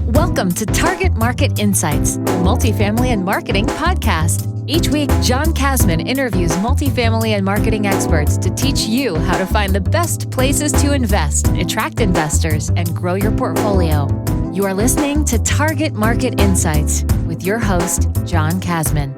Welcome to Target Market Insights, the multifamily and marketing podcast. Each week, John Kasman interviews multifamily and marketing experts to teach you how to find the best places to invest, attract investors, and grow your portfolio. You are listening to Target Market Insights with your host, John Kasman.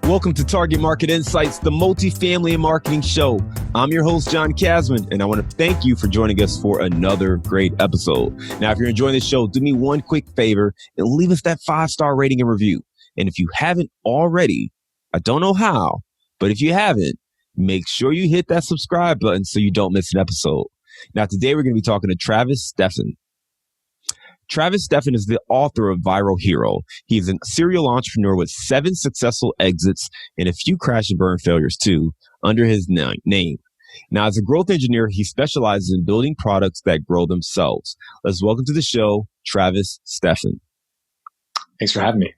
Welcome to Target Market Insights, the multifamily and marketing show. I'm your host, John Kasman, and I want to thank you for joining us for another great episode. Now, if you're enjoying this show, do me one quick favor and leave us that 5-star rating and review. And if you haven't already, I don't know how, but if you haven't, make sure you hit that subscribe button so you don't miss an episode. Now, today we're going to be talking to Travis Steffen. Travis Steffen is the author of Viral Hero. He's a serial entrepreneur with 7 successful exits and a few crash and burn failures too, under his name. Now, as a growth engineer, he specializes in building products that grow themselves. Let's welcome to the show, Travis Steffen. Thanks for having me.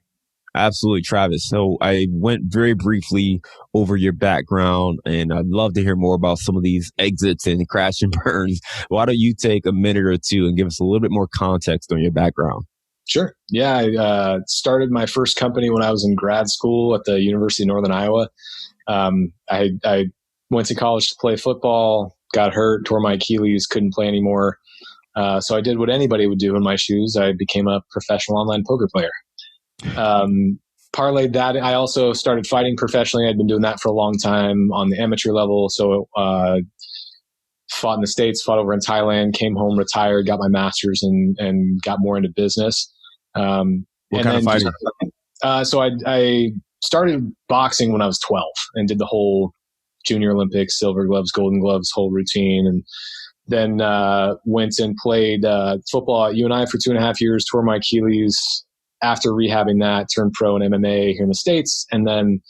Absolutely, Travis. So I went very briefly over your background, and I'd love to hear more about some of these exits and crash and burns. Why don't you take a minute or two and give us a little bit more context on your background? Sure. Yeah, I started my first company when I was in grad school at the University of Northern Iowa. I went to college to play football, got hurt, tore my Achilles, couldn't play anymore. So I did what anybody would do in my shoes. I became a professional online poker player. Parlayed that. I also started fighting professionally. I'd been doing that for a long time on the amateur level. So, fought in the States, fought over in Thailand, came home, retired, got my master's and got more into business. What kind of fighting? So I started boxing when I was 12 and did the whole Junior Olympics, silver gloves, golden gloves, whole routine. And then, went and played, football at UNI for 2.5 years, tore my Achilles. After rehabbing that, turned pro in MMA here in the States, and then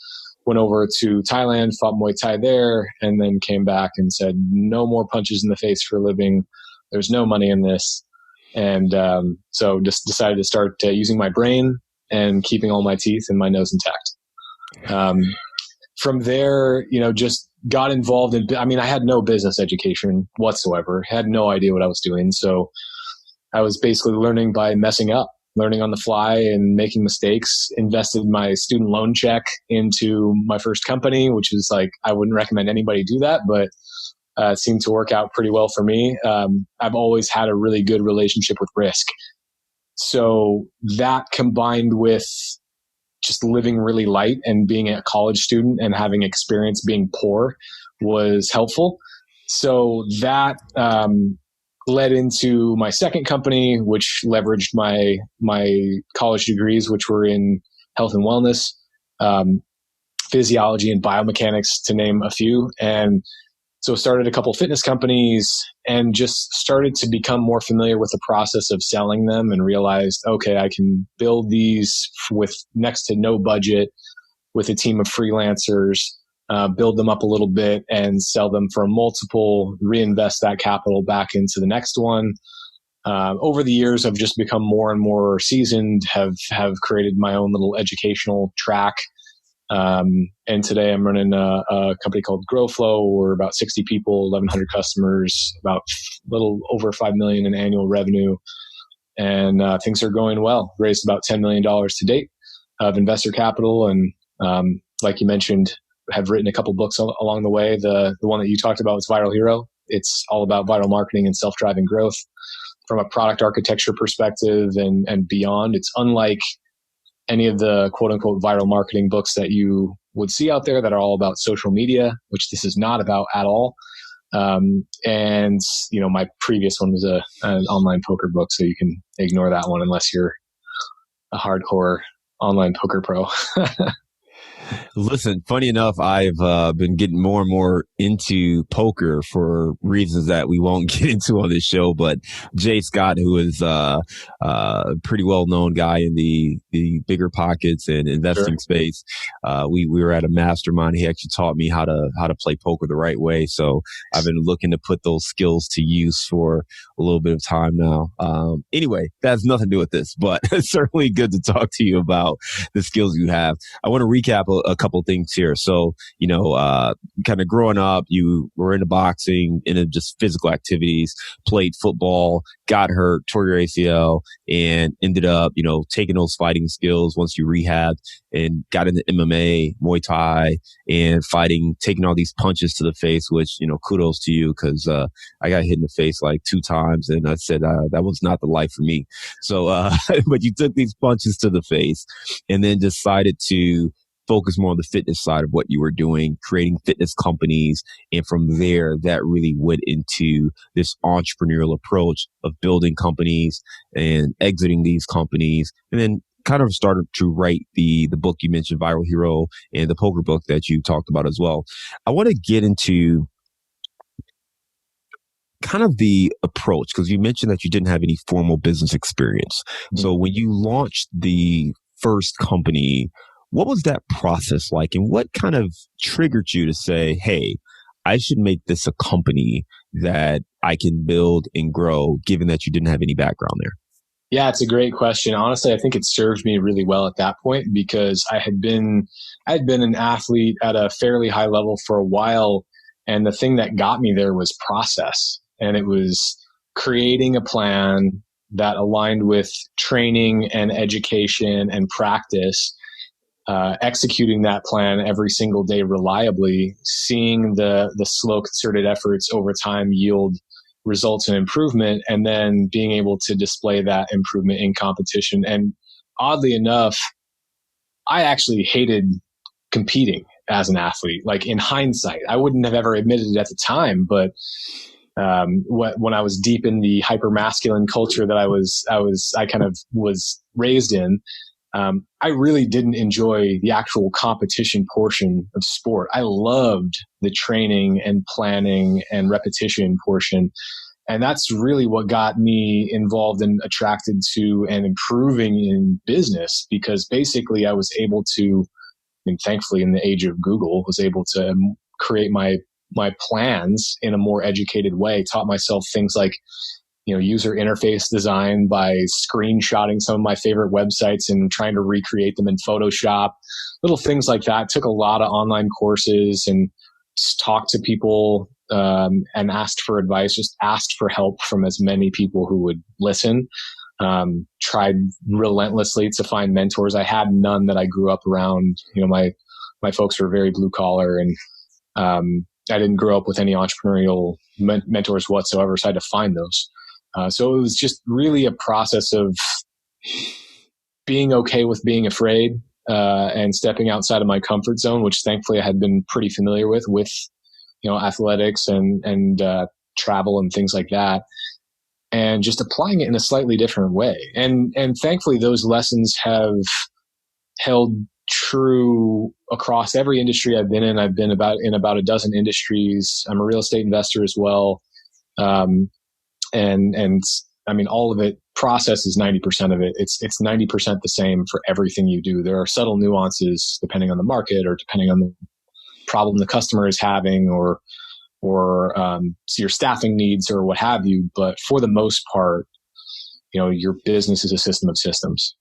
went over to Thailand, fought Muay Thai there, and then came back and said, no more punches in the face for a living. There's no money in this. And so just decided to start using my brain and keeping all my teeth and my nose intact. From there, just got involved in, I had no business education whatsoever, had no idea what I was doing. So I was basically learning by messing up. Learning on the fly and making mistakes, invested my student loan check into my first company, which is I wouldn't recommend anybody do that, but it seemed to work out pretty well for me. I've always had a really good relationship with risk. So that combined with just living really light and being a college student and having experience being poor was helpful. So that, led into my second company, which leveraged my college degrees, which were in health and wellness, physiology and biomechanics, to name a few. And so started a couple fitness companies and just started to become more familiar with the process of selling them and realized, okay, I can build these with next to no budget with a team of freelancers, build them up a little bit and sell them for a multiple, reinvest that capital back into the next one. Over the years, I've just become more and more seasoned, have created my own little educational track. And today I'm running a company called Growflow. We're about 60 people, 1,100 customers, about a little over $5 million in annual revenue. And things are going well. Raised about $10 million to date of investor capital. And like you mentioned, have written a couple books along the way. The one that you talked about was Viral Hero. It's all about viral marketing and self-driving growth from a product architecture perspective and beyond. It's unlike any of the quote unquote viral marketing books that you would see out there that are all about social media, which this is not about at all. And my previous one was an online poker book, so you can ignore that one unless you're a hardcore online poker pro. Listen, funny enough, I've been getting more and more into poker for reasons that we won't get into on this show. But Jay Scott, who is a pretty well-known guy in the bigger pockets and investing space, we were at a mastermind. He actually taught me how to play poker the right way. So I've been looking to put those skills to use for a little bit of time now. Anyway, that has nothing to do with this, but it's certainly good to talk to you about the skills you have. I want to recap a couple things here. So, kind of growing up, you were into boxing, into just physical activities, played football, got hurt, tore your ACL, and ended up, taking those fighting skills once you rehabbed and got into MMA, Muay Thai, and fighting, taking all these punches to the face, which, kudos to you, because I got hit in the face like 2 times, and I said that was not the life for me. So, but you took these punches to the face and then decided to focus more on the fitness side of what you were doing, creating fitness companies. And from there, that really went into this entrepreneurial approach of building companies and exiting these companies, and then kind of started to write the book you mentioned, Viral Hero, and the poker book that you talked about as well. I want to get into kind of the approach, because you mentioned that you didn't have any formal business experience. Mm-hmm. So when you launched the first company, what was that process like, and what kind of triggered you to say, hey, I should make this a company that I can build and grow, given that you didn't have any background there? Yeah, it's a great question. Honestly, I think it served me really well at that point, because I had been an athlete at a fairly high level for a while. And the thing that got me there was process. And it was creating a plan that aligned with training and education and practice, executing that plan every single day reliably, seeing the slow concerted efforts over time yield results in improvement, and then being able to display that improvement in competition. And oddly enough, I actually hated competing as an athlete. Like, in hindsight, I wouldn't have ever admitted it at the time, but when I was deep in the hyper masculine culture that I kind of was raised in, I really didn't enjoy the actual competition portion of sport. I loved the training and planning and repetition portion. And that's really what got me involved and attracted to and improving in business, because basically I was able to, thankfully in the age of Google, was able to create my plans in a more educated way, taught myself things like, user interface design by screenshotting some of my favorite websites and trying to recreate them in Photoshop, little things like that. Took a lot of online courses and just talked to people and asked for advice, just asked for help from as many people who would listen. Tried relentlessly to find mentors. I had none that I grew up around. My folks were very blue collar, and I didn't grow up with any entrepreneurial mentors whatsoever, so I had to find those. So it was just really a process of being okay with being afraid and stepping outside of my comfort zone, which thankfully I had been pretty familiar with athletics and travel and things like that, and just applying it in a slightly different way. And thankfully those lessons have held true across every industry I've been in. I've been in about a dozen industries. I'm a real estate investor as well. And all of it, process is 90% of it. It's 90% the same for everything you do. There are subtle nuances depending on the market or depending on the problem the customer is having or your staffing needs or what have you. But for the most part, your business is a system of systems.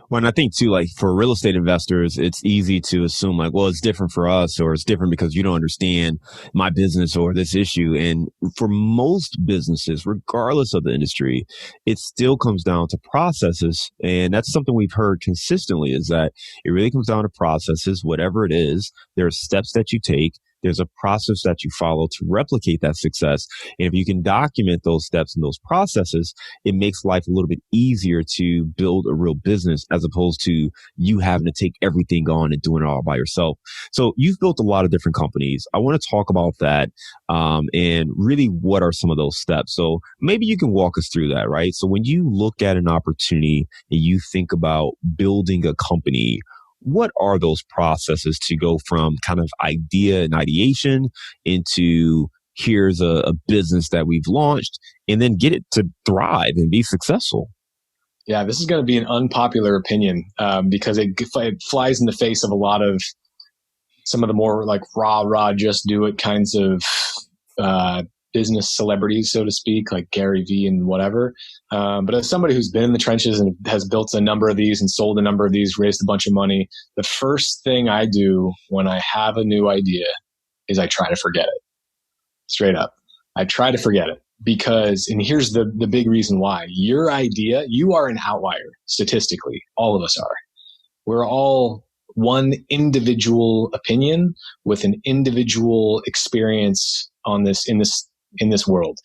Well, and I think too, like for real estate investors, it's easy to assume like, well, it's different for us, or it's different because you don't understand my business or this issue. And for most businesses, regardless of the industry, it still comes down to processes. And that's something we've heard consistently, is that it really comes down to processes, whatever it is. There are steps that you take. There's a process that you follow to replicate that success. And if you can document those steps and those processes, it makes life a little bit easier to build a real business, as opposed to you having to take everything on and doing it all by yourself. So you've built a lot of different companies. I want to talk about that and really what are some of those steps. So maybe you can walk us through that, right? So when you look at an opportunity and you think about building a company, what are those processes to go from kind of idea and ideation into here's a business that we've launched, and then get it to thrive and be successful? Yeah, this is going to be an unpopular opinion because it flies in the face of a lot of some of the more like rah, just do it kinds of business celebrities, so to speak, like Gary Vee and whatever. But as somebody who's been in the trenches and has built a number of these and sold a number of these, raised a bunch of money, the first thing I do when I have a new idea is I try to forget it. Straight up. I try to forget it because, and here's the big reason why. Your idea, you are an outlier statistically. All of us are. We're all one individual opinion with an individual experience on this in this world.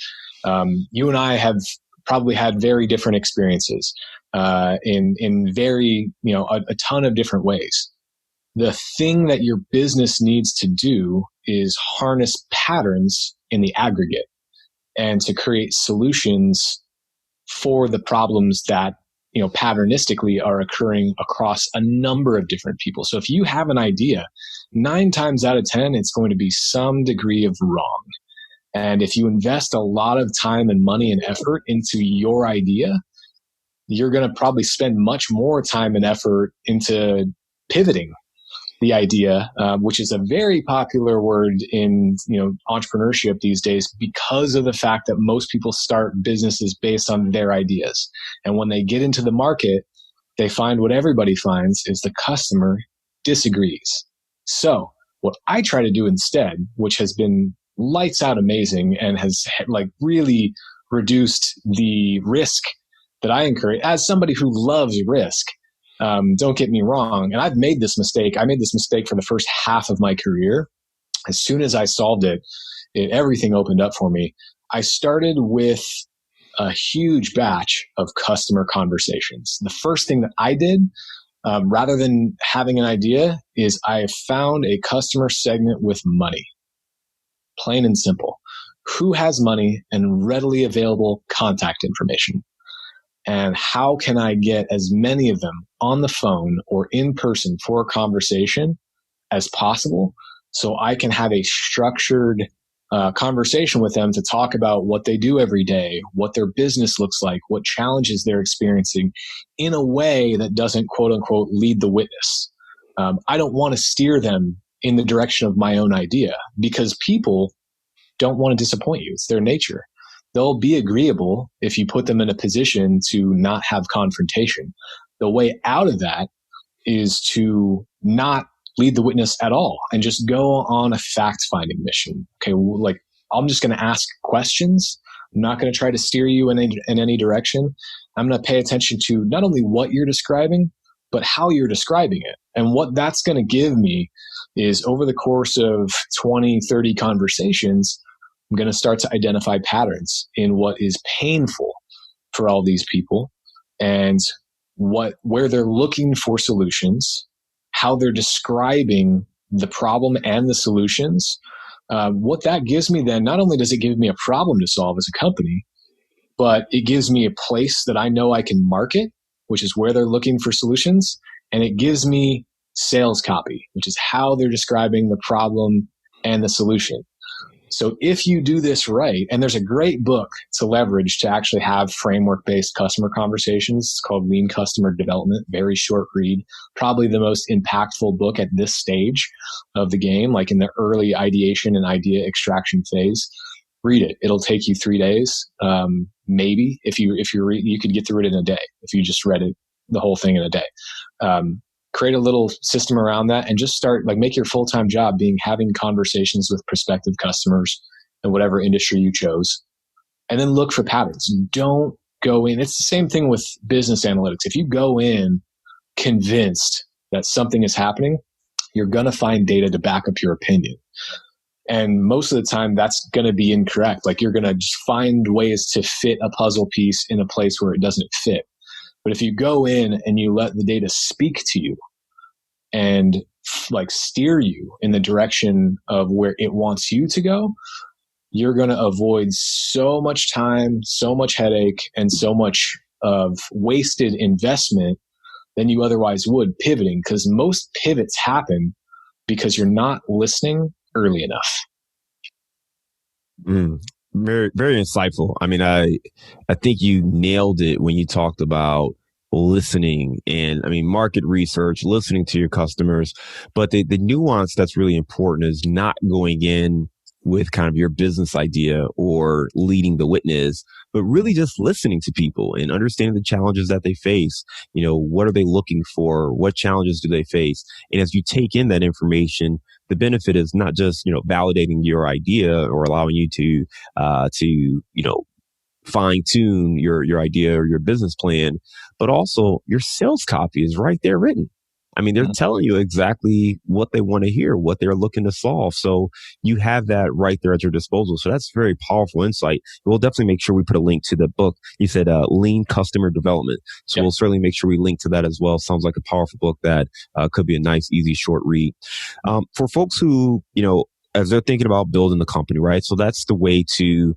You and I have probably had very different experiences in very, a ton of different ways. The thing that your business needs to do is harness patterns in the aggregate and to create solutions for the problems that patternistically are occurring across a number of different people. So if you have an idea, 9 times out of 10, it's going to be some degree of wrong. And if you invest a lot of time and money and effort into your idea, you're going to probably spend much more time and effort into pivoting the idea, which is a very popular word in entrepreneurship these days because of the fact that most people start businesses based on their ideas. And when they get into the market, they find what everybody finds is the customer disagrees. So what I try to do instead, which has been lights out amazing and has really reduced the risk that I incur as somebody who loves risk. Don't get me wrong. And I've made this mistake. I made this mistake for the first half of my career. As soon as I solved it, everything opened up for me. I started with a huge batch of customer conversations. The first thing that I did, rather than having an idea, is I found a customer segment with money. Plain and simple. Who has money and readily available contact information? And how can I get as many of them on the phone or in person for a conversation as possible so I can have a structured conversation with them to talk about what they do every day, what their business looks like, what challenges they're experiencing in a way that doesn't, quote unquote, lead the witness. I don't want to steer them in the direction of my own idea because people don't want to disappoint you. It's their nature. They'll be agreeable if you put them in a position to not have confrontation. The way out of that is to not lead the witness at all and just go on a fact-finding mission. Okay, I'm just going to ask questions. I'm not going to try to steer you in any direction. I'm going to pay attention to not only what you're describing, but how you're describing it. And what that's going to give me is over the course of 20, 30 conversations, I'm going to start to identify patterns in what is painful for all these people and where they're looking for solutions, how they're describing the problem and the solutions. What that gives me then, not only does it give me a problem to solve as a company, but it gives me a place that I know I can market, which is where they're looking for solutions. And it gives me sales copy, which is how they're describing the problem and the solution. So if you do this right, and there's a great book to leverage to actually have framework-based customer conversations. It's called Lean Customer Development, very short read, probably the most impactful book at this stage of the game, like in the early ideation and idea extraction phase. Read it. It'll take you 3 days. Maybe if you read, you could get through it in a day if you just read it, the whole thing in a day. Create a little system around that and just start, make your full-time job being having conversations with prospective customers in whatever industry you chose. And then look for patterns. Don't go in. It's the same thing with business analytics. If you go in convinced that something is happening, you're going to find data to back up your opinion. And most of the time that's going to be incorrect. You're going to just find ways to fit a puzzle piece in a place where it doesn't fit. But if you go in and you let the data speak to you and steer you in the direction of where it wants you to go, you're going to avoid so much time, so much headache, and so much of wasted investment than you otherwise would pivoting, because most pivots happen because you're not listening early enough. Very, very insightful. I mean, I think you nailed it when you talked about listening and market research, listening to your customers. But the nuance that's really important is not going in with kind of your business idea or leading the witness, but really just listening to people and understanding the challenges that they face. What are they looking for? What challenges do they face? And as you take in that information, the benefit is not just, validating your idea or allowing you to fine tune your idea or your business plan, but also your sales copy is right there written. I mean, they're telling you exactly what they want to hear, what they're looking to solve. So you have that right there at your disposal. So that's very powerful insight. We'll definitely make sure we put a link to the book. You said Lean Customer Development. So We'll certainly make sure we link to that as well. Sounds like a powerful book that could be a nice, easy, short read. For folks who, as they're thinking about building the company, right? So that's the way to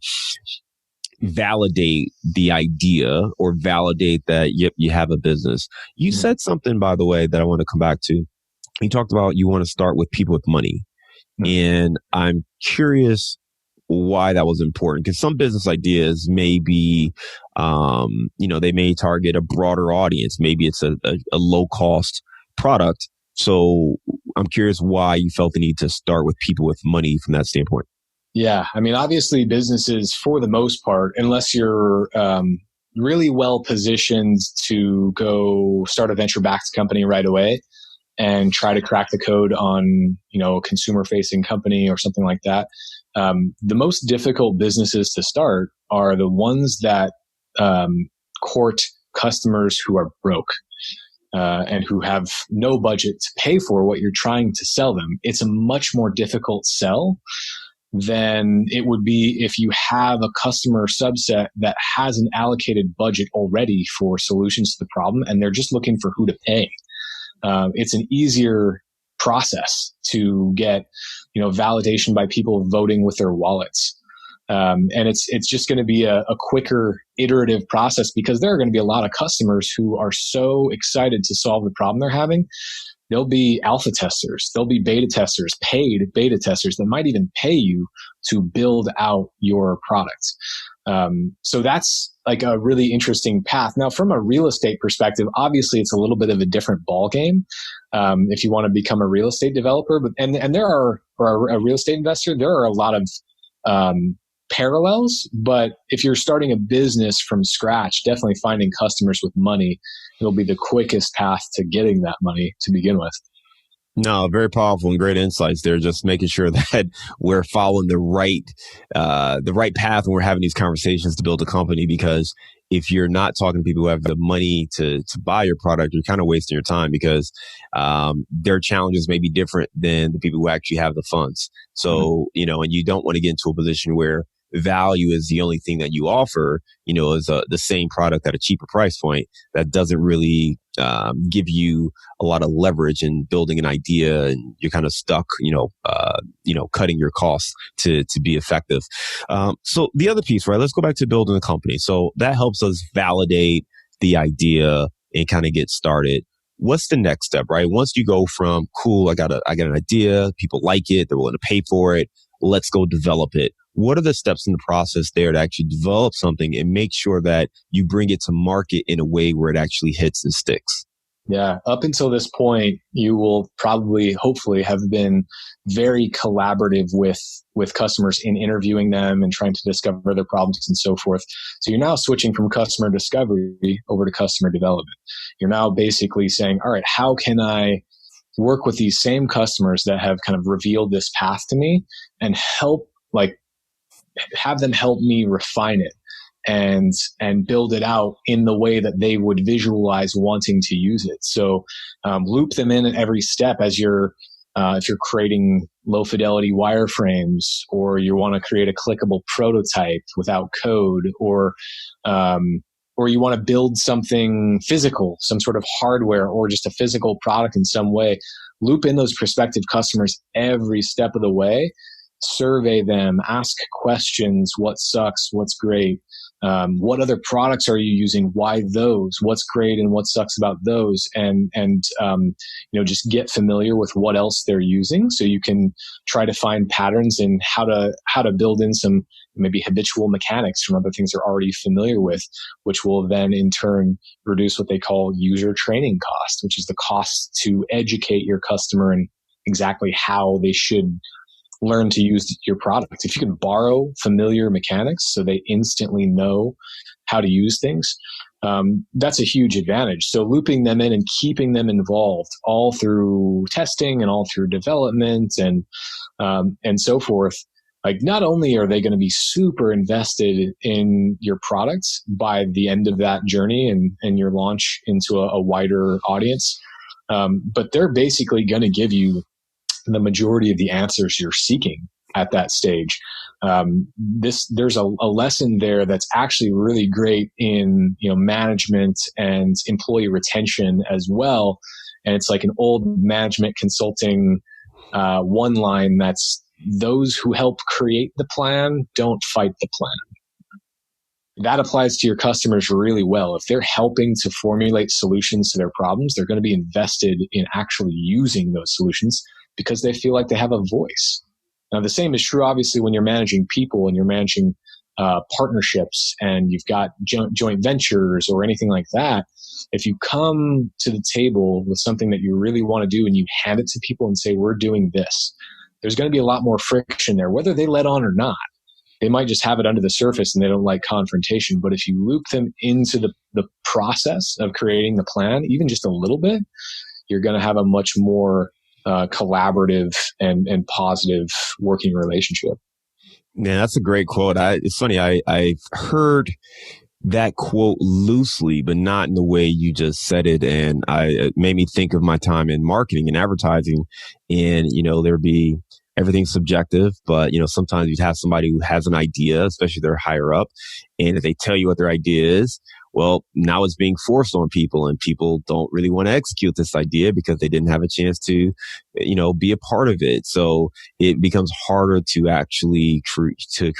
validate the idea or validate that you have a business. You said something, by the way, that I want to come back to. You talked about you want to start with people with money. And I'm curious why that was important, because some business ideas may be, they may target a broader audience. Maybe it's a low cost product. So I'm curious why you felt the need to start with people with money from that standpoint. Yeah. I mean, obviously businesses, for the most part, unless you're really well positioned to go start a venture-backed company right away and try to crack the code on, a consumer-facing company or something like that, the most difficult businesses to start are the ones that court customers who are broke. And who have no budget to pay for what you're trying to sell them. It's a much more difficult sell than it would be if you have a customer subset that has an allocated budget already for solutions to the problem, and they're just looking for who to pay. It's an easier process to get, validation by people voting with their wallets. And it's just going to be a quicker iterative process, because there are going to be a lot of customers who are so excited to solve the problem they're having. There'll be alpha testers, there'll be beta testers, paid beta testers that might even pay you to build out your product. So that's like a really interesting path. Now, from a real estate perspective, obviously it's a little bit of a different ball game. If you want to become a real estate developer, and there are, or a real estate investor, there are a lot of parallels. But if you're starting a business from scratch, definitely finding customers with money, it'll be the quickest path to getting that money to begin with. No, very powerful and great insights there. Just making sure that we're following the right path when we're having these conversations to build a company. Because if you're not talking to people who have the money to buy your product, you're kind of wasting your time, because their challenges may be different than the people who actually have the funds. So, and you don't want to get into a position where value is the only thing that you offer, is the same product at a cheaper price point. That doesn't really give you a lot of leverage in building an idea, and you're kind of stuck, cutting your costs to be effective. So the other piece, right? Let's go back to building a company. So that helps us validate the idea and kind of get started. What's the next step, right? Once you go from cool, I got an idea, people like it, they're willing to pay for it, let's go develop it. What are the steps in the process there to actually develop something and make sure that you bring it to market in a way where it actually hits and sticks? Yeah. Up until this point, you will probably, hopefully, have been very collaborative with customers in interviewing them and trying to discover their problems and so forth. So you're now switching from customer discovery over to customer development. You're now basically saying, all right, how can I work with these same customers that have kind of revealed this path to me and have them help me refine it and build it out in the way that they would visualize wanting to use it. So loop them in at every step as if you're creating low fidelity wireframes, or you want to create a clickable prototype without code, or you want to build something physical, some sort of hardware or just a physical product in some way. Loop in those prospective customers every step of the way. Survey them, ask questions. What sucks? What's great? What other products are you using? Why those? What's great and what sucks about those? And just get familiar with what else they're using, so you can try to find patterns in how to build in some maybe habitual mechanics from other things they're already familiar with, which will then in turn reduce what they call user training cost, which is the cost to educate your customer in exactly how they should learn to use your product. If you can borrow familiar mechanics so they instantly know how to use things, that's a huge advantage. So looping them in and keeping them involved all through testing and all through development and so forth. Like, not only are they going to be super invested in your products by the end of that journey and your launch into a wider audience, but they're basically going to give you the majority of the answers you're seeking at that stage. There's a lesson there that's actually really great in, management and employee retention as well. And it's like an old management consulting one line that's, those who help create the plan don't fight the plan. That applies to your customers really well. If they're helping to formulate solutions to their problems, they're going to be invested in actually using those solutions because they feel like they have a voice. Now, the same is true, obviously, when you're managing people and you're managing partnerships and you've got joint ventures or anything like that. If you come to the table with something that you really want to do and you hand it to people and say, we're doing this, there's going to be a lot more friction there, whether they let on or not. They might just have it under the surface and they don't like confrontation. But if you loop them into the process of creating the plan, even just a little bit, you're going to have a much more collaborative and positive working relationship. Yeah, that's a great quote. It's funny. I've heard that quote loosely, but not in the way you just said it. And it made me think of my time in marketing and advertising. And, there'd be everything's subjective, but, sometimes you'd have somebody who has an idea, especially if they're higher up. And if they tell you what their idea is, well, now it's being forced on people and people don't really want to execute this idea because they didn't have a chance to, be a part of it. So it becomes harder to actually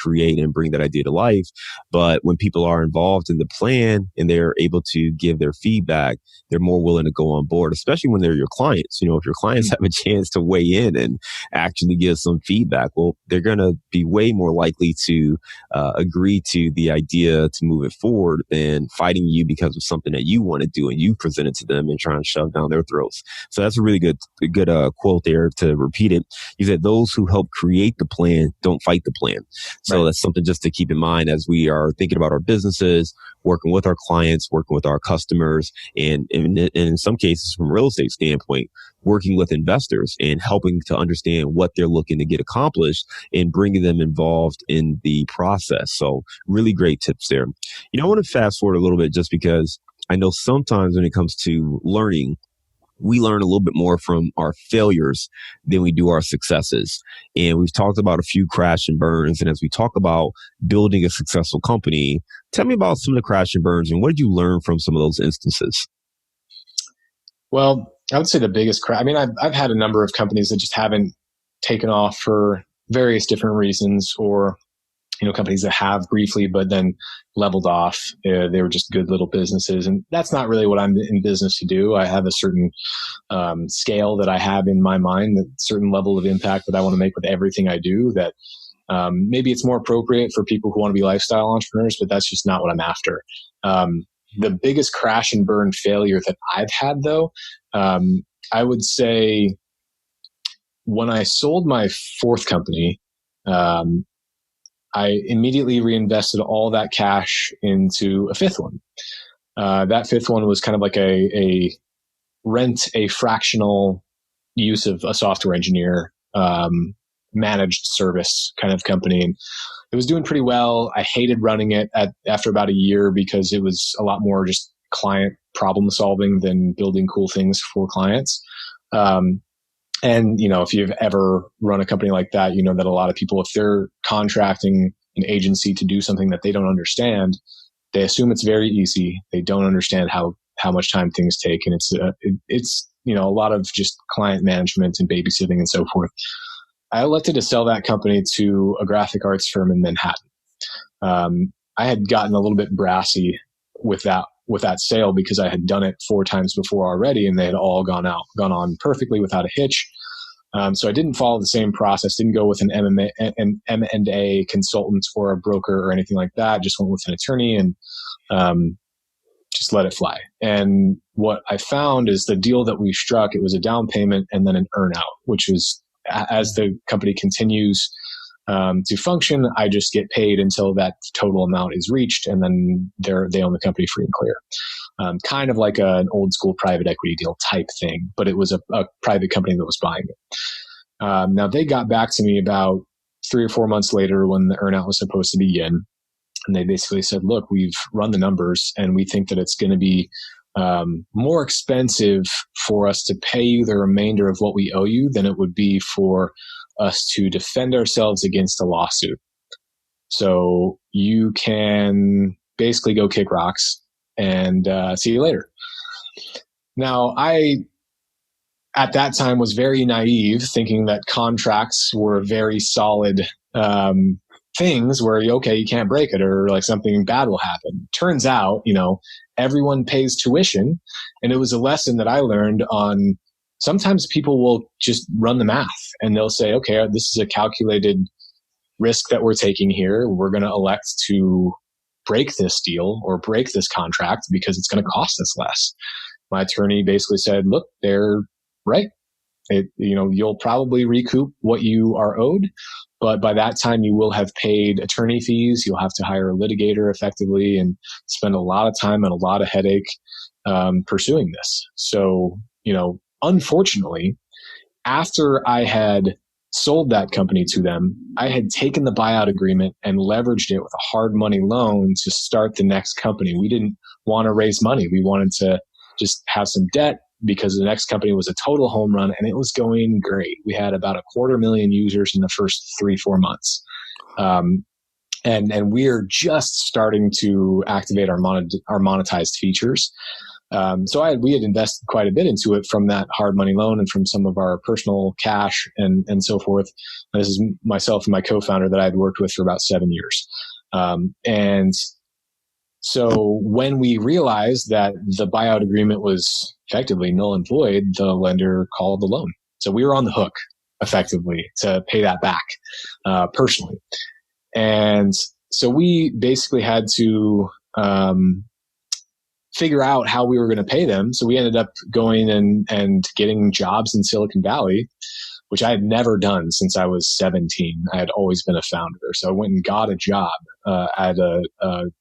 create and bring that idea to life. But when people are involved in the plan and they're able to give their feedback, they're more willing to go on board, especially when they're your clients. If your clients have a chance to weigh in and actually give some feedback, well, they're going to be way more likely to agree to the idea to move it forward than fighting you because of something that you want to do and you present it to them and try and shove down their throats. So that's a really good quote there. To repeat it, you said those who help create the plan don't fight the plan. So That's something just to keep in mind as we are thinking about our businesses, working with our clients, working with our customers, and in some cases from a real estate standpoint, working with investors and helping to understand what they're looking to get accomplished and bringing them involved in the process. So really great tips there. I want to fast forward a little bit just because I know sometimes when it comes to learning, we learn a little bit more from our failures than we do our successes. And we've talked about a few crash and burns. And as we talk about building a successful company, tell me about some of the crash and burns and what did you learn from some of those instances? Well, I would say the biggest crash, I've had a number of companies that just haven't taken off for various different reasons, or companies that have briefly, but then leveled off. They were just good little businesses. And that's not really what I'm in business to do. I have a certain scale that I have in my mind, a certain level of impact that I want to make with everything I do, that maybe it's more appropriate for people who want to be lifestyle entrepreneurs, but that's just not what I'm after. The biggest crash and burn failure that I've had, though, I would say when I sold my fourth company, I immediately reinvested all that cash into a fifth one. That fifth one was kind of like a fractional use of a software engineer, managed service kind of company. And it was doing pretty well. I hated running it after about a year because it was a lot more just client problem solving than building cool things for clients. And, if you've ever run a company like that, you know that a lot of people, if they're contracting an agency to do something that they don't understand, they assume it's very easy. They don't understand how much time things take. And it's a lot of just client management and babysitting and so forth. I elected to sell that company to a graphic arts firm in Manhattan. I had gotten a little bit brassy with that sale because I had done it 4 times before already, and they had all gone on perfectly without a hitch. So I didn't follow the same process, didn't go with an M&A consultant or a broker or anything like that. Just went with an attorney and just let it fly. And what I found is the deal that we struck, it was a down payment and then an earn out, which was as the company continues to function, I just get paid until that total amount is reached, and then they own the company free and clear. Kind of like an old school private equity deal type thing, but it was a private company that was buying it. Now they got back to me about 3 or 4 months later when the earnout was supposed to begin. And they basically said, look, we've run the numbers and we think that it's going to be more expensive for us to pay you the remainder of what we owe you than it would be for us to defend ourselves against a lawsuit. So you can basically go kick rocks and see you later. Now, I, at that time, was very naive, thinking that contracts were very solid things where, okay, you can't break it or like something bad will happen. Turns out, everyone pays tuition. And it was a lesson that I learned on sometimes people will just run the math and they'll say, okay, this is a calculated risk that we're taking here. We're going to elect to break this deal or break this contract because it's going to cost us less. My attorney basically said, look, they're right. You'll probably recoup what you are owed, but by that time you will have paid attorney fees. You'll have to hire a litigator effectively and spend a lot of time and a lot of headache pursuing this. So, unfortunately, after I had sold that company to them, I had taken the buyout agreement and leveraged it with a hard money loan to start the next company. We didn't want to raise money. We wanted to just have some debt because the next company was a total home run and it was going great. We had about 250,000 users in the first 3-4 months. And we're just starting to activate our monetized features. So we had invested quite a bit into it from that hard money loan and from some of our personal cash and so forth. And this is myself and my co-founder that I'd worked with for about 7 years. And so when we realized that the buyout agreement was effectively null and void, the lender called the loan. So we were on the hook effectively to pay that back personally. And so we basically had to figure out how we were going to pay them. So we ended up going and getting jobs in Silicon Valley, which I had never done since I was 17. I had always been a founder. So I went and got a job at a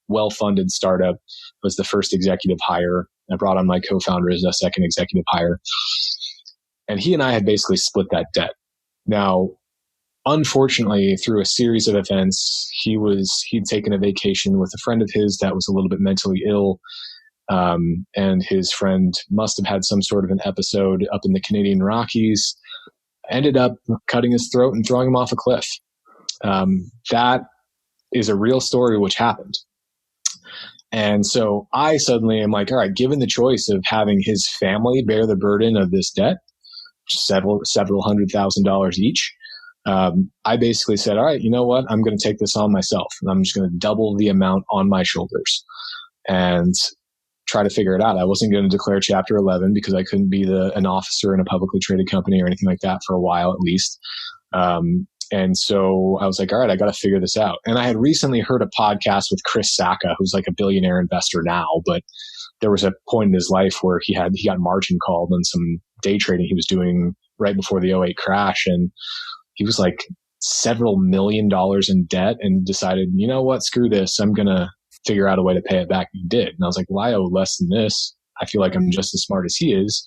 well-funded startup. Was the first executive hire. I brought on my co-founder as a second executive hire. And he and I had basically split that debt. Now, unfortunately, through a series of events, he'd taken a vacation with a friend of his that was a little bit mentally ill. And his friend must have had some sort of an episode up in the Canadian Rockies, ended up cutting his throat and throwing him off a cliff. That is a real story which happened. And so I suddenly am like, all right, given the choice of having his family bear the burden of this debt, several $100,000 each, I basically said, all right, you know what? I'm going to take this on myself and I'm just going to double the amount on my shoulders and try to figure it out. I wasn't going to declare Chapter 11 because I couldn't be an officer in a publicly traded company or anything like that for a while at least. And so I was like, all right, I got to figure this out. And I had recently heard a podcast with Chris Sacca, who's like a billionaire investor now, but there was a point in his life where he got margin called on some day trading he was doing right before the '08 crash. And he was like several $1 million in debt and decided, you know what, screw this. I'm going to figure out a way to pay it back. He did. And I was like, well, I owe less than this. I feel like I'm just as smart as he is.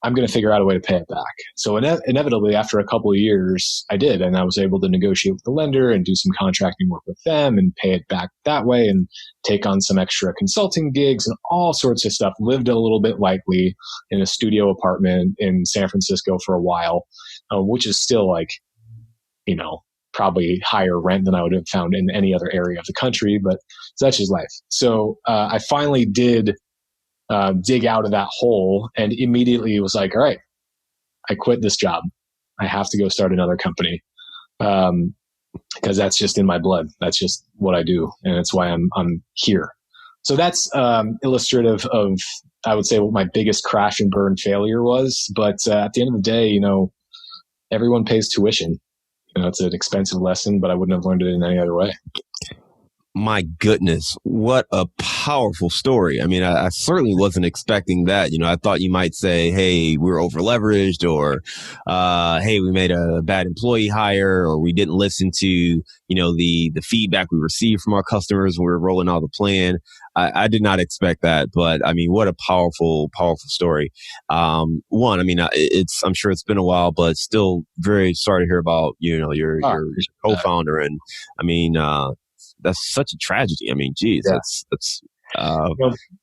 I'm going to figure out a way to pay it back. So inevitably, after a couple of years, I did. And I was able to negotiate with the lender and do some contracting work with them and pay it back that way and take on some extra consulting gigs and all sorts of stuff. Lived a little bit lightly in a studio apartment in San Francisco for a while, which is still like, probably higher rent than I would have found in any other area of the country, but such is life. So I finally did dig out of that hole and immediately was like, all right, I quit this job. I have to go start another company because that's just in my blood. That's just what I do. And it's why I'm here. So that's illustrative of, I would say, what my biggest crash and burn failure was. But at the end of the day, everyone pays tuition. It's an expensive lesson, but I wouldn't have learned it in any other way. My goodness, what a powerful story. I mean, I certainly wasn't expecting that. I thought you might say, hey, we're over leveraged, or, hey, we made a bad employee hire, or we didn't listen to, the feedback we received from our customers when we were rolling out the plan. I did not expect that, but I mean, what a powerful, powerful story. One, I mean, I'm sure it's been a while, but still very sorry to hear about, your co-founder. And I mean, that's such a tragedy. I mean, geez, Yeah. that's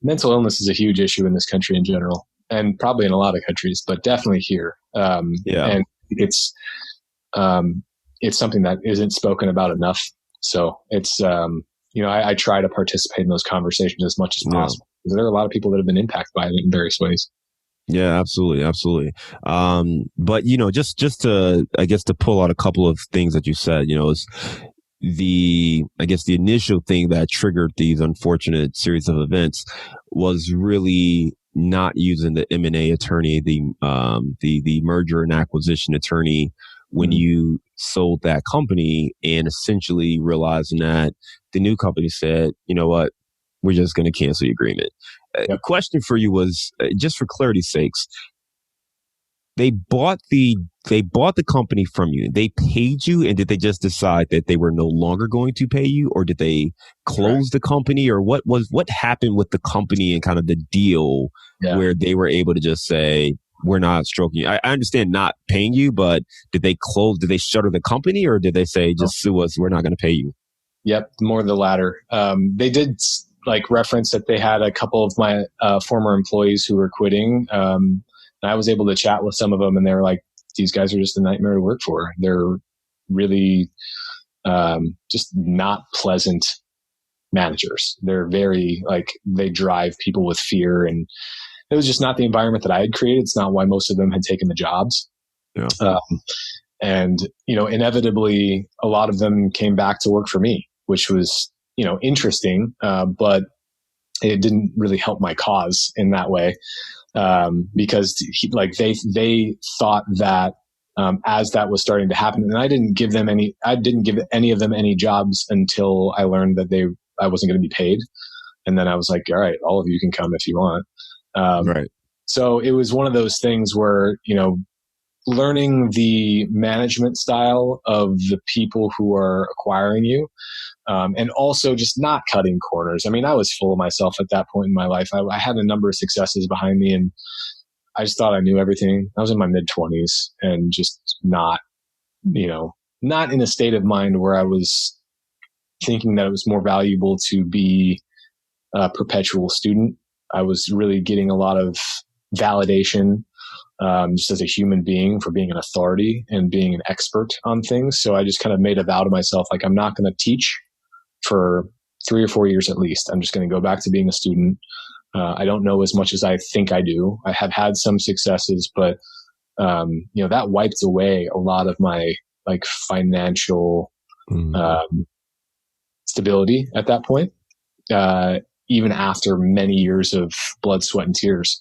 mental illness is a huge issue in this country in general, and probably in a lot of countries, but definitely here. And it's something that isn't spoken about enough. So it's, I try to participate in those conversations as much as possible, because there are a lot of people that have been impacted by it in various ways. Yeah, absolutely. Absolutely. But just to, I guess, to pull out a couple of things that you said, is the initial thing that triggered these unfortunate series of events was really not using the M&A attorney, the merger and acquisition attorney, when you sold that company, and essentially realizing that the new company said, you know what, we're just going to cancel the agreement. The question for you was, just for clarity's sakes, they bought the company from you. They paid you, and did they just decide that they were no longer going to pay you, or did they close the company, or what happened with the company and kind of the deal where they were able to just say, we're not stroking you? I understand not paying you, but did they shutter the company, or did they say, just sue us, we're not going to pay you? Yep, more the latter. They did reference that they had a couple of my former employees who were quitting. And I was able to chat with some of them, and they were like, these guys are just a nightmare to work for. They're really just not pleasant managers. They're very they drive people with fear, and it was just not the environment that I had created. It's not why most of them had taken the jobs. Yeah. And, inevitably a lot of them came back to work for me, which was, interesting. But it didn't really help my cause in that way. Because they thought that, as that was starting to happen, and I didn't give any of them any jobs until I learned that I wasn't going to be paid. And then I was like, all right, all of you can come if you want. Right. So it was one of those things where, learning the management style of the people who are acquiring you, and also just not cutting corners. I mean, I was full of myself at that point in my life. I had a number of successes behind me, and I just thought I knew everything. I was in my mid-20s and just not in a state of mind where I was thinking that it was more valuable to be a perpetual student. I was really getting a lot of validation, just as a human being, for being an authority and being an expert on things. So I just kind of made a vow to myself, I'm not going to teach for 3 or 4 years at least. I'm just going to go back to being a student. I don't know as much as I think I do. I have had some successes, but that wiped away a lot of my financial stability at that point, even after many years of blood, sweat, and tears.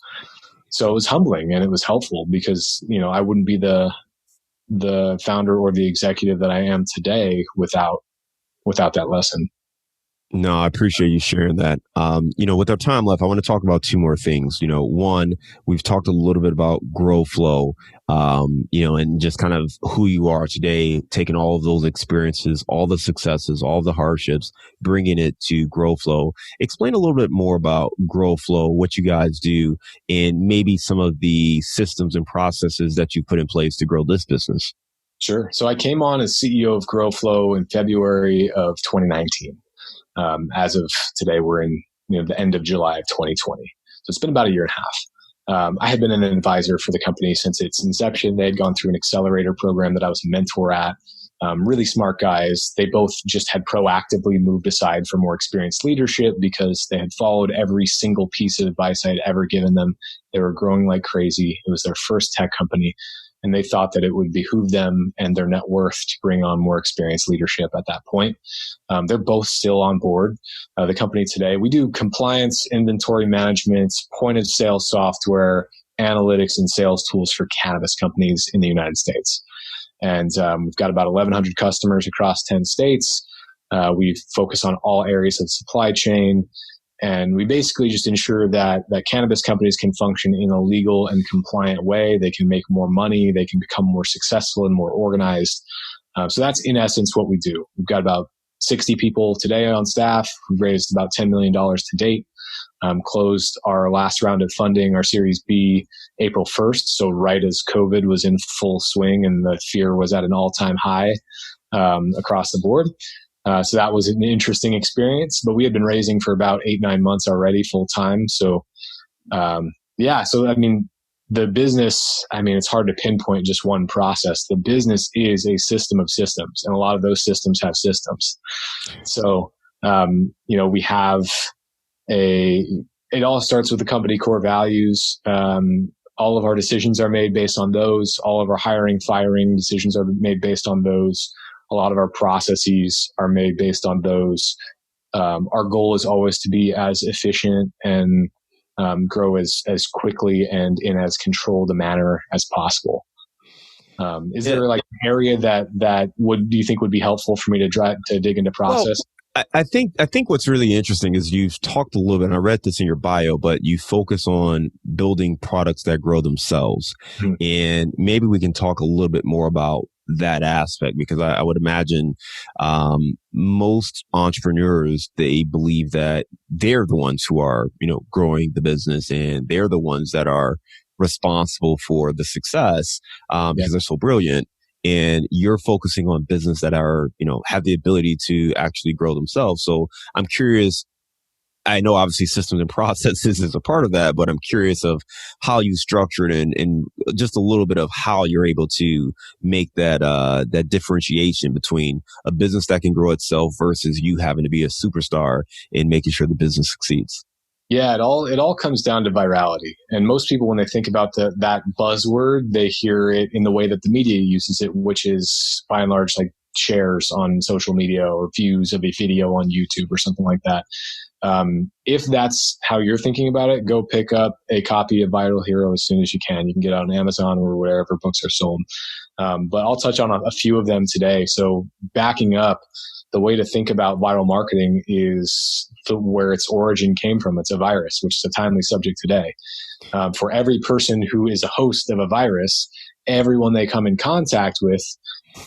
So it was humbling, and it was helpful, because I wouldn't be the founder or the executive that I am today without that lesson. No, I appreciate you sharing that. With our time left, I want to talk about 2 more things. One, we've talked a little bit about Growflow, and just kind of who you are today, taking all of those experiences, all the successes, all the hardships, bringing it to Growflow. Explain a little bit more about Growflow, what you guys do, and maybe some of the systems and processes that you put in place to grow this business. Sure. So I came on as CEO of Growflow in February of 2019. As of today, we're in the end of July of 2020. So it's been about 1.5 years. I had been an advisor for the company since its inception. They had gone through an accelerator program that I was a mentor at. Really smart guys. They both just had proactively moved aside for more experienced leadership because they had followed every single piece of advice I had ever given them. They were growing like crazy. It was their first tech company, and they thought that it would behoove them and their net worth to bring on more experienced leadership at that point. They're both still on board. The company today, we do compliance, inventory management, point of sale software, analytics, and sales tools for cannabis companies in the United States. And we've got about 1,100 customers across 10 states. We focus on all areas of the supply chain. And we basically just ensure that cannabis companies can function in a legal and compliant way. They can make more money. They can become more successful and more organized. So that's in essence what we do. We've got about 60 people today on staff. We've raised about $10 million to date. Closed our last round of funding, our Series B, April 1st. So right as COVID was in full swing and the fear was at an all-time high across the board. So that was an interesting experience, but we had been raising for about 8-9 months already full time. So, so I mean, the business, I mean, it's hard to pinpoint just one process. The business is a system of systems, and a lot of those systems have systems. So, we have it all starts with the company core values. All of our decisions are made based on those. All of our hiring, firing decisions are made based on those. A lot of our processes are made based on those. Our goal is always to be as efficient and grow as quickly and in as controlled a manner as possible. Is there like an area that do you think would be helpful for me to dig into process? Well, I think what's really interesting is you've talked a little bit, and I read this in your bio, but you focus on building products that grow themselves. Mm-hmm. And maybe we can talk a little bit more about that aspect, because I would imagine most entrepreneurs, they believe that they're the ones who are, growing the business, and they're the ones that are responsible for the success because they're so brilliant. And you're focusing on business that are, have the ability to actually grow themselves. So I'm curious. I know obviously systems and processes is a part of that, but I'm curious of how you structured and just a little bit of how you're able to make that differentiation between a business that can grow itself versus you having to be a superstar in making sure the business succeeds. Yeah, it all comes down to virality. And most people, when they think about that buzzword, they hear it in the way that the media uses it, which is by and large like shares on social media or views of a video on YouTube or something like that. If that's how you're thinking about it, go pick up a copy of Viral Hero as soon as you can. You can get it on Amazon or wherever books are sold. But I'll touch on a few of them today. So backing up, the way to think about viral marketing is where its origin came from. It's a virus, which is a timely subject today. For every person who is a host of a virus, everyone they come in contact with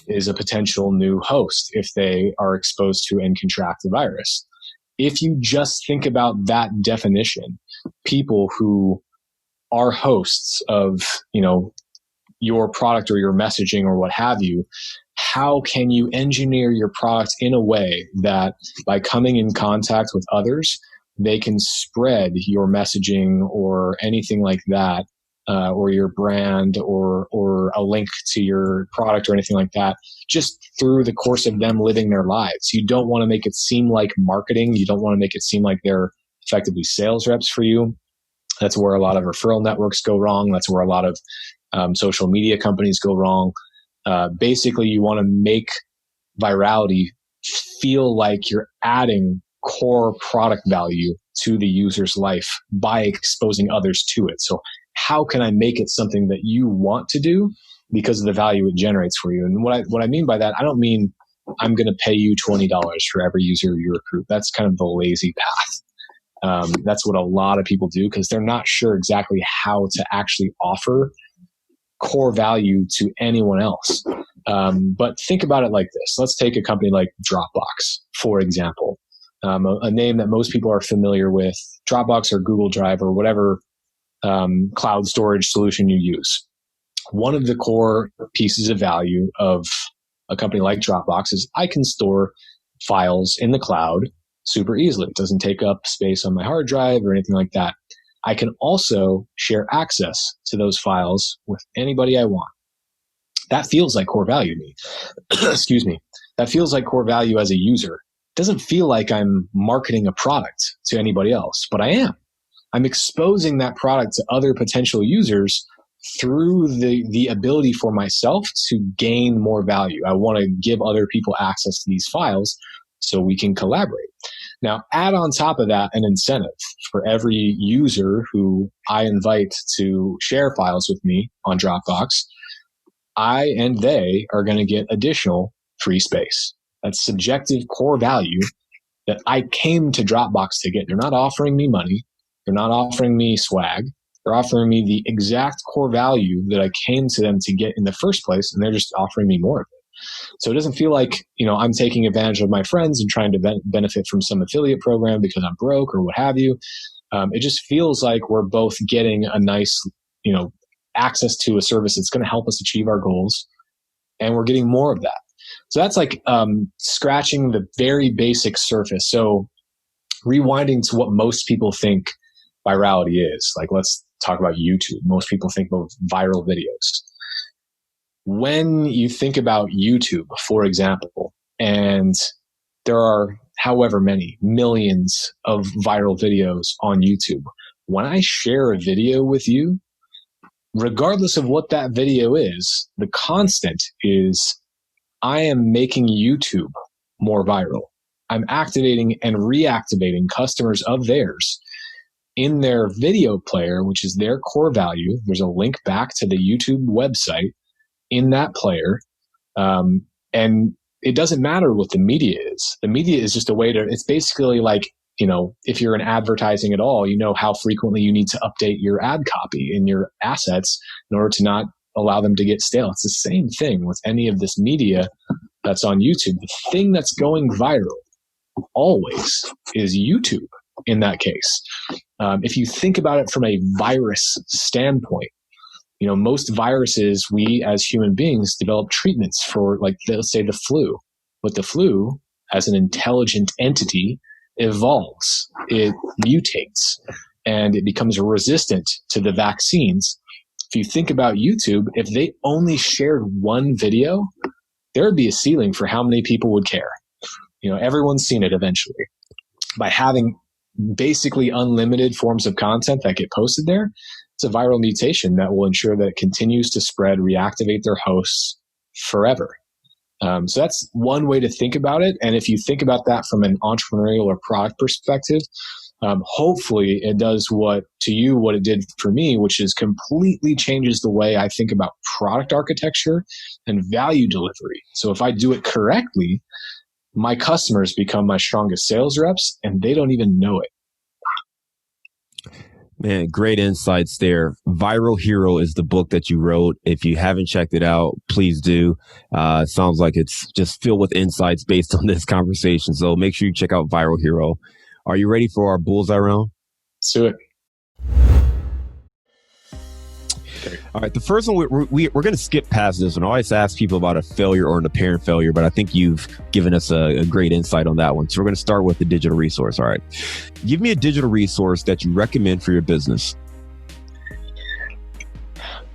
is a potential new host if they are exposed to and contract the virus. If you just think about that definition, people who are hosts of, your product or your messaging or what have you, how can you engineer your product in a way that by coming in contact with others, they can spread your messaging or anything like that, or your brand or a link to your product or anything like that, just through the course of them living their lives. You don't want to make it seem like marketing. You don't want to make it seem like they're effectively sales reps for you. That's where a lot of referral networks go wrong. That's where a lot of social media companies go wrong. Basically, you want to make virality feel like you're adding core product value to the user's life by exposing others to it. So how can I make it something that you want to do because of the value it generates for you? And what I mean by that, I don't mean I'm going to pay you $20 for every user you recruit. That's kind of the lazy path. That's what a lot of people do because they're not sure exactly how to actually offer core value to anyone else. But think about it like this. Let's take a company like Dropbox, for example, a name that most people are familiar with, Dropbox or Google Drive or whatever cloud storage solution you use. One of the core pieces of value of a company like Dropbox is I can store files in the cloud super easily. It doesn't take up space on my hard drive or anything like that. I can also share access to those files with anybody I want. That feels like core value to me. Excuse me. That feels like core value as a user. It doesn't feel like I'm marketing a product to anybody else, but I am. I'm exposing that product to other potential users through the ability for myself to gain more value. I want to give other people access to these files so we can collaborate. Now, add on top of that an incentive for every user who I invite to share files with me on Dropbox. I and they are going to get additional free space, that subjective core value that I came to Dropbox to get. They're not offering me money. They're not offering me swag. They're offering me the exact core value that I came to them to get in the first place, and they're just offering me more of it. So it doesn't feel like, I'm taking advantage of my friends and trying to benefit from some affiliate program because I'm broke or what have you. It just feels like we're both getting a nice, access to a service that's going to help us achieve our goals, and we're getting more of that. So that's like scratching the very basic surface. So rewinding to what most people think virality is, like, let's talk about YouTube. Most people think about viral videos. When you think about YouTube, for example, and there are however many millions of viral videos on YouTube, when I share a video with you, regardless of what that video is, the constant is I am making YouTube more viral. I'm activating and reactivating customers of theirs in their video player, which is their core value. There's a link back to the YouTube website in that player. And it doesn't matter what the media is. The media is just a way to, it's basically like, if you're in advertising at all, how frequently you need to update your ad copy in your assets in order to not allow them to get stale. It's the same thing with any of this media that's on YouTube. The thing that's going viral always is YouTube in that case. If you think about it from a virus standpoint, most viruses, we as human beings develop treatments for, like, let's say the flu. But the flu, as an intelligent entity, evolves, it mutates, and it becomes resistant to the vaccines. If you think about YouTube, if they only shared one video, there would be a ceiling for how many people would care. Everyone's seen it eventually. By having basically unlimited forms of content that get posted there, it's a viral mutation that will ensure that it continues to spread, reactivate their hosts forever. So that's one way to think about it. And if you think about that from an entrepreneurial or product perspective, hopefully it does what it did for me, which is completely changes the way I think about product architecture and value delivery. So if I do it correctly, my customers become my strongest sales reps, and they don't even know it. Man, great insights there. Viral Hero is the book that you wrote. If you haven't checked it out, please do. It sounds like it's just filled with insights based on this conversation. So make sure you check out Viral Hero. Are you ready for our bullseye round? Let's do it. All right. The first one, we're going to skip past this one. I always ask people about a failure or an apparent failure, but I think you've given us a great insight on that one. So we're going to start with the digital resource. All right. Give me a digital resource that you recommend for your business.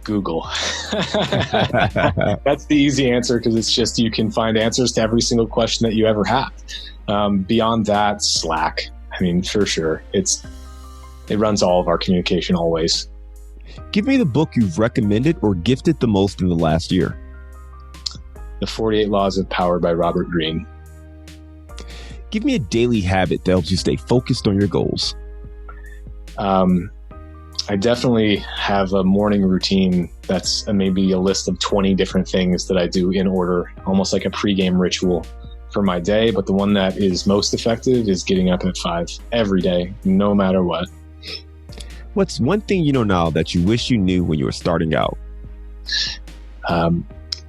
Google. That's the easy answer, because it's just, you can find answers to every single question that you ever have. Beyond that, Slack. I mean, for sure. It runs all of our communication always. Give me the book you've recommended or gifted the most in the last year. The 48 Laws of Power by Robert Greene. Give me a daily habit that helps you stay focused on your goals. I definitely have a morning routine that's maybe a list of 20 different things that I do in order, almost like a pregame ritual for my day. But the one that is most effective is getting up at 5 every day, no matter what. What's one thing you know now that you wish you knew when you were starting out?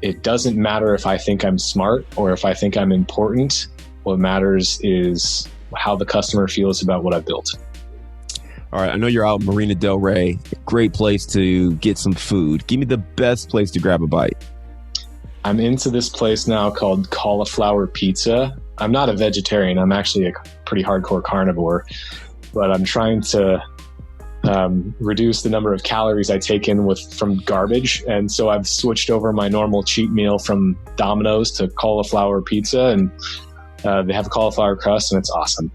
It doesn't matter if I think I'm smart or if I think I'm important. What matters is how the customer feels about what I built. All right. I know you're out in Marina Del Rey. Great place to get some food. Give me the best place to grab a bite. I'm into this place now called Cauliflower Pizza. I'm not a vegetarian. I'm actually a pretty hardcore carnivore, but I'm trying to reduce the number of calories I take in from garbage. And so I've switched over my normal cheat meal from Domino's to cauliflower pizza, and they have a cauliflower crust, and it's awesome.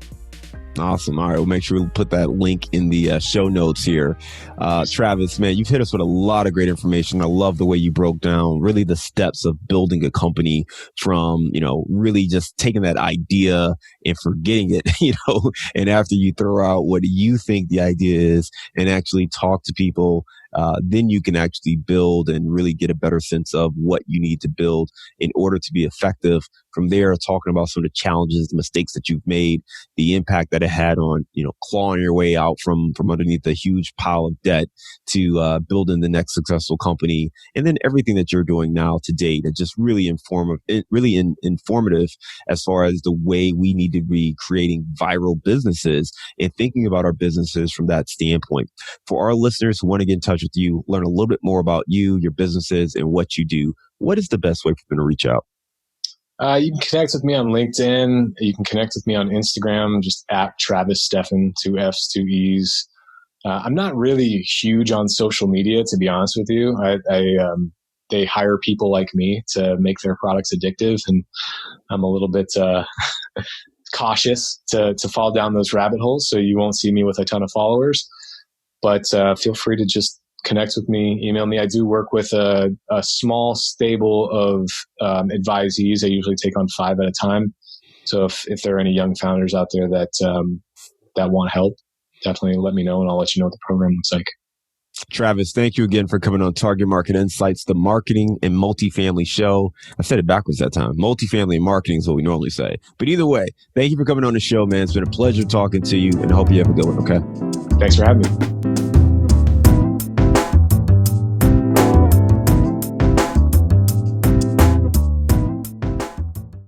Awesome. All right. We'll make sure we put that link in the show notes here. Travis, man, you've hit us with a lot of great information. I love the way you broke down really the steps of building a company from, really just taking that idea and forgetting it, and after you throw out what you think the idea is and actually talk to people then you can actually build and really get a better sense of what you need to build in order to be effective. From there, talking about some of the challenges, the mistakes that you've made, the impact that it had on, clawing your way out from underneath a huge pile of debt to building the next successful company, and then everything that you're doing now to date. It's just really informative as far as the way we need to be creating viral businesses and thinking about our businesses from that standpoint. For our listeners who want to get in touch with you, learn a little bit more about you, your businesses, and what you do, what is the best way for them to reach out? You can connect with me on LinkedIn. You can connect with me on Instagram, just at Travis Steffen, 2 F's, 2 E's. I'm not really huge on social media, to be honest with you. They hire people like me to make their products addictive, and I'm a little bit cautious to fall down those rabbit holes. So you won't see me with a ton of followers, but feel free to just connect with me, email me. I do work with a small stable of advisees. I usually take on 5 at a time. So if there are any young founders out there that want help, definitely let me know, and I'll let you know what the program looks like. Travis, thank you again for coming on Target Market Insights, the marketing and multifamily show. I said it backwards that time. Multifamily and marketing is what we normally say. But either way, thank you for coming on the show, man. It's been a pleasure talking to you, and I hope you have a good one, okay? Thanks for having me.